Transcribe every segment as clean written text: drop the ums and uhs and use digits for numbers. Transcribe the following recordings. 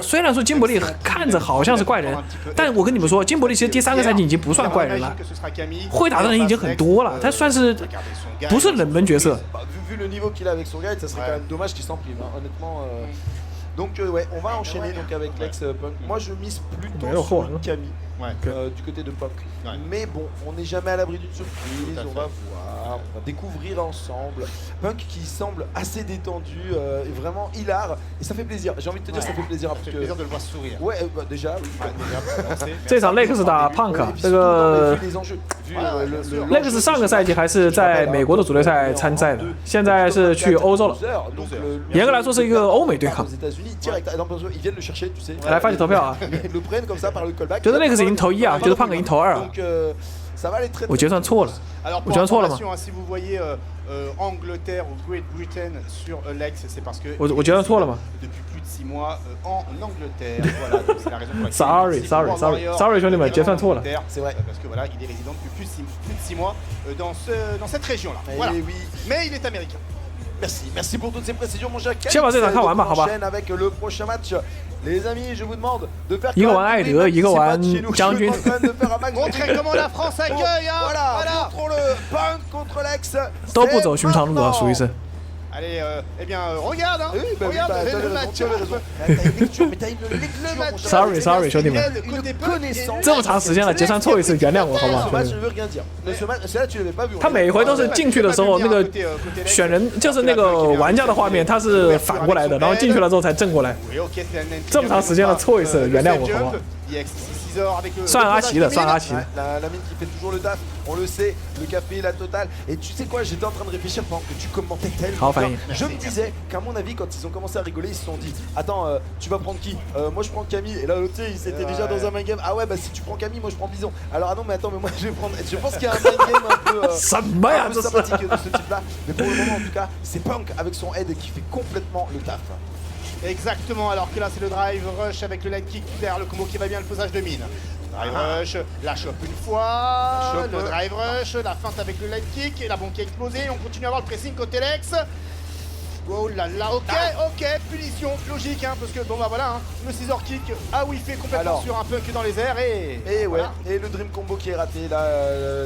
虽然说金伯利看着好像是怪人，但我跟你们说，金伯利其实第3个赛季已经不算怪人了，会打的人已经很多了，他算是不是冷门角色。Vu le niveau qu'il a avec son guide, ça serait quand même dommage qu'il s'en prive. Honnêtement. Donc ouais, on va enchaîner donc avec Lex Punk. Moi je mise plutôt sur Camille du côté de Punk. Mais bon, on n'est jamais à l'abri d'une surprise. On va voir, on va découvrir ensemble. Punk qui semble assez détendu et vraiment hilar. Et ça fait plaisir. J'ai envie de te dire, ça fait plaisir. Ça fait plaisir de le voir sourire. Ouais, déjà, oui. 这场 Lex 打 Punk， 这个 Lex 上个赛季还是在美国的主队赛参赛的，现在是去欧洲了。严格来说是一个欧美对抗。来发起投票啊！觉得 Lex 已经投1啊，觉得 Punk 已经投2啊。我结算错了，我结算错了吗？ Si vous voyez Angleterre ou Great Britain sur Lex, c'est parce que 我结算错了吗 depuis plus de 6 mois en Angleterre. Voilà, donc c'est la raison pour laquelle. Sorry 兄弟们，结算错了。 C'est vrai, parce que voilà, il est résident depuis plus de 6 mois dans cette région-là. Voilà. Mais il est américain. Merci pour toutes ces précisions, mon cher. 先把这场看完吧，好吧。 avec le prochain match. Les amis, je vous demande de faire 一个玩艾德，一个玩将军。 Montrer comment la France accueille, hein. Voilà, montrons-le. Punk contre Lex. 都不走寻常路啊，属于是。 Allez, eh bien, regarde, hein. Regarde le match. Sorry 兄弟们，这么长时间了，结算错一次，原谅我好吗？他每回都是进去的时候，那个选人就是那个玩家的画面，他是反过来的，然后进去了之后才正过来。这么长时间了，错一次，原谅我好吗？ 算阿奇的，算阿奇的。 La mine qui fait toujours le taf, on le sait, le café, la totale. Et tu sais quoi, j'étais en train de réfléchir pendant que tu commentais tellement. Je me disais qu'à mon avis, quand ils ont commencé à rigoler, ils se sont dit attends, tu vas prendre qui? Moi je prends Camille. Et là, l'autre, il s'était déjà dans un mind game. Ah ouais, bah si tu prends Camille, moi je prends Bison. Alors ah non, mais attends, mais moi je vais prendre. Je pense qu'il y a un mind game un peu sympathique de ce type-là. Mais pour le moment, en tout cas, c'est Punk avec son head qui fait complètement le taf. Exactement, alors que là c'est le drive rush avec le light kick derrière le combo qui va bien, le posage de mine. Drive rush, la chope une fois, le drive rush, la feinte avec le light kick et la bombe qui a explosé. On continue à avoir le pressing côté Lex. Oh là là, ok, punition, logique, hein, parce que bon bah voilà, hein, le scissor kick a whiffé complètement sur un Punk dans les airs et ouais, voilà. Et le dream combo qui est raté là,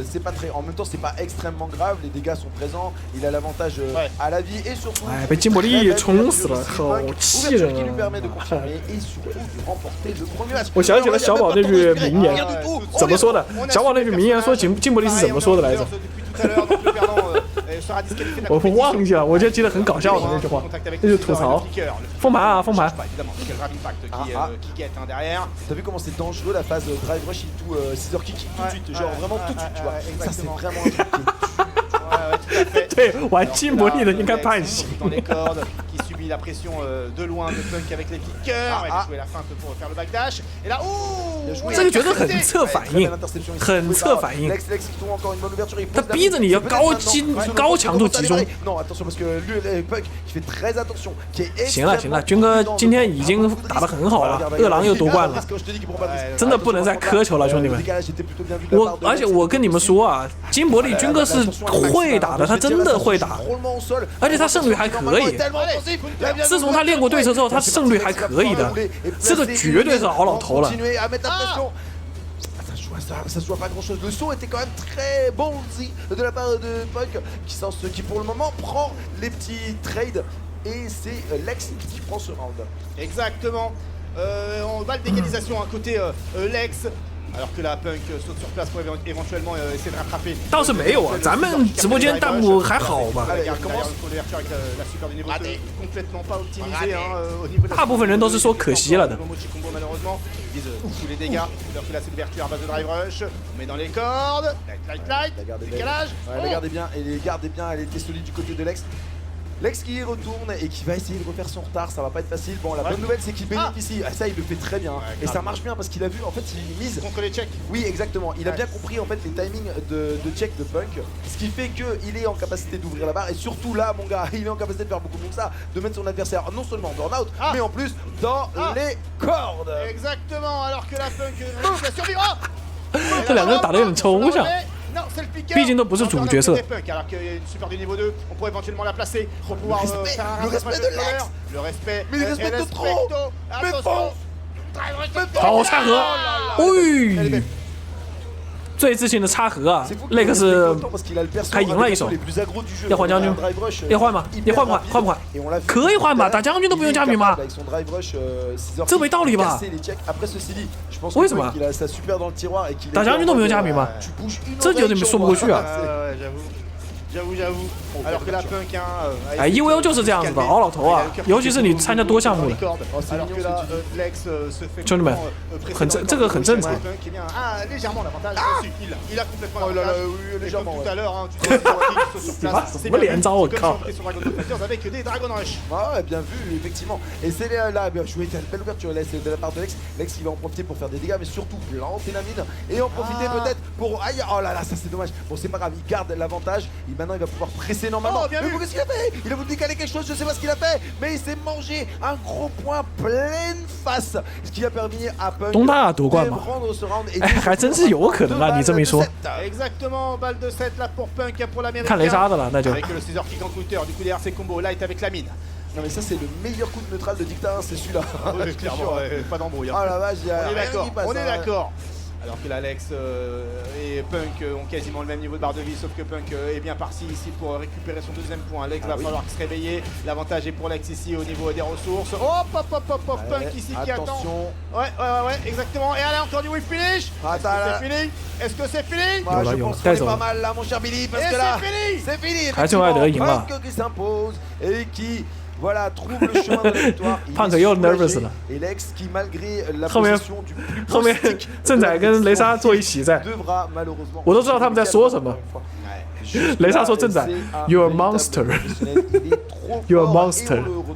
c'est pas très, en même temps c'est pas extrêmement grave, les dégâts sont présents, il a l'avantage à la vie et surtout被金伯利冲死了，好气人 qui lui permet de confirmer et surtout de remporter le premier match. 我想起了小宝那句名言，怎么说的？小宝那句名言说金伯利是怎么说的来着？ 我忘记了，我就记得很搞笑的那句话，那就吐槽。封盘啊，封盘。T'as vu comment c'est dangereux la phase drive rush et tout, scissor kick tout de suite, genre vraiment tout de suite, tu vois. Ça c'est vraiment un truc qui est 对，玩金伯利的应该判刑。 qui subit la pression de loin de Punk avec les kickers. Il a joué la feinte pour faire le backdash. Et là, ouh! 这个角色很侧反应，很侧反应。他逼着你要高强度集中。行了行了，军哥今天已经打得很好了，饿狼又夺冠了，真的不能再苛求了，兄弟们。而且我跟你们说啊，金伯利军哥是会打的，他真的会打，而且他胜率还可以。 自从他练过对手之后，他胜率还可以的，这个绝对是熬老头了。Ça se joue à pas grand chose. Le saut était quand même très bon aussi de la part de Punk qui pour le moment prend les petits trades et c'est Lex qui prend ce round. Exactement. On va d'égalisation à côté Lex. Alors que la Punk saute sur place pour éventuellement essayer de rattraper. 倒是没有啊，咱们直播间弹幕还好吧？大部分人都是说可惜了的。 tous les dégâts, alors que là c'est l'ouverture à base de drive rush, on met dans les cordes, light, décalage. Elle gardait bien, elle était solide du côté de Lex. Lex qui y retourne et qui va essayer de refaire son retard, ça va pas être facile. Bon, la bonne nouvelle c'est qu'il bénéficie, ça il le fait très bien et ça marche bien parce qu'il a vu en fait il mise contre les checks. Oui exactement, il a bien compris en fait les timings de check de Punk, ce qui fait qu'il est en capacité d'ouvrir la barre et surtout là mon gars, il est en capacité de faire beaucoup mieux que ça, de mettre son adversaire non seulement en burn-out mais en plus dans les cordes. Exactement, alors que la Punk réussit à survivre. 这两个人打得有点抽象。 毕竟都不是主角色。 Alors qu'il y a une super du niveau 2, on pourrait éventuellement la placer pour pouvoir faire un respect de Lex. Le respect. Mais il respecte trop. Mais bon. 好插合，哎，最自信的插合啊，那个是还赢了一手。要换将军，要换吗？要换不换？换不换？可以换吧，打将军都不用加米吗？这没道理吧？为什么？打将军都不用加米吗？这有点说不过去啊。 Alors que la Punk, 哎，EVO 就是这样子的，熬老头啊，尤其是你参加多项目的。兄弟们，这个很正常。什么连招？我靠！ Ouais, bien vu, effectivement. Et c'est là, bien joué, belle ouverture de la part de Lex. Lex qui va en profiter pour faire des dégâts, mais surtout planter la mine et en profiter peut-être pour. Aïe, oh là là, ça c'est dommage. Bon, c'est pas grave, il garde l'avantage. Maintenant, il va pouvoir presser normalement. Mais qu'est-ce qu'il a fait? Il a voulu décaler quelque chose, je sais pas ce qu'il a fait, mais il s'est mangé un gros point pleine face, ce qui a permis à Punk de prendre ce round. 哎，还真是有可能啊！你这么一说。 Exactement, balle de 7 là pour Punk, pour l'américain. 看雷莎的了，那就。 Avec le Scissor Kick en counter, du coup derrière c'est combo, Light avec la mine. Non mais ça c'est le meilleur coup de neutral de Dicta, c'est celui-là. Clairement, pas d'embrouille. Ah la vache, on est d'accord, on est d'accord. Alors que l'Alex et Punk ont quasiment le même niveau de barre de vie, sauf que Punk est bien parti ici pour récupérer son deuxième point. Lex va falloir se réveiller. L'avantage est pour Lex ici au niveau des ressources. Hop, hop, hop, hop, hop. Punk ici qui attend. Ouais, exactement. Et allez, encore du whip finish. Est-ce que c'est fini? Est-ce que c'est fini? Moi, je pense qu'on est pas mal là, mon cher Billy, parce que là, c'est fini. Punk qui s'impose et qui. Voilà, trouve le chemin de la victoire. Punk 又 nervous 了。 Et Lex qui malgré la position du plus 后面正仔跟雷莎坐一起在，我都知道他们在说什么。雷莎说正仔 ，You're a monster，You're a monster。